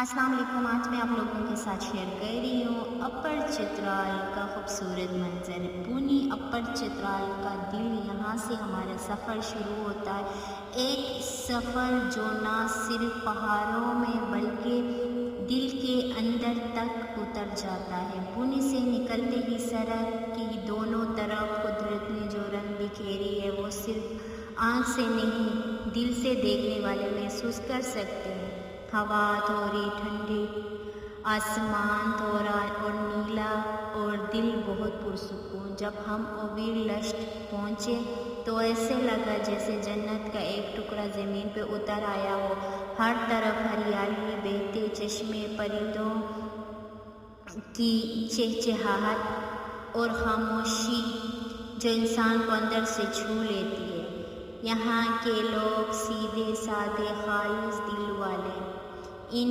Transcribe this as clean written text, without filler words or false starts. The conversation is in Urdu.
السلام علیکم۔ آج میں آپ لوگوں کے ساتھ شیئر کر رہی ہوں اپر چترال کا خوبصورت منظر۔ پونی اپر چترال کا دل، یہاں سے ہمارا سفر شروع ہوتا ہے، ایک سفر جو نہ صرف پہاڑوں میں بلکہ دل کے اندر تک اتر جاتا ہے۔ پونی سے نکلتے ہی سڑک کی دونوں طرف قدرت نے جو رنگ بکھیری ہے وہ صرف آنکھ سے نہیں دل سے دیکھنے والے محسوس کر سکتے ہیں۔ ہوا تھوڑی ٹھنڈی، آسمان تھوڑا اور نیلا اور دل بہت پرسکون۔ جب ہم اوبیر لشٹ پہنچے تو ایسے لگا جیسے جنت کا ایک ٹکڑا زمین پہ اتر آیا ہو۔ ہر طرف ہریالی، بہتے چشمے، پرندوں کی چہچہاہٹ اور خاموشی جو انسان کو اندر سے چھو لیتی ہے۔ یہاں کے لوگ سیدھے سادے، خالص دل والے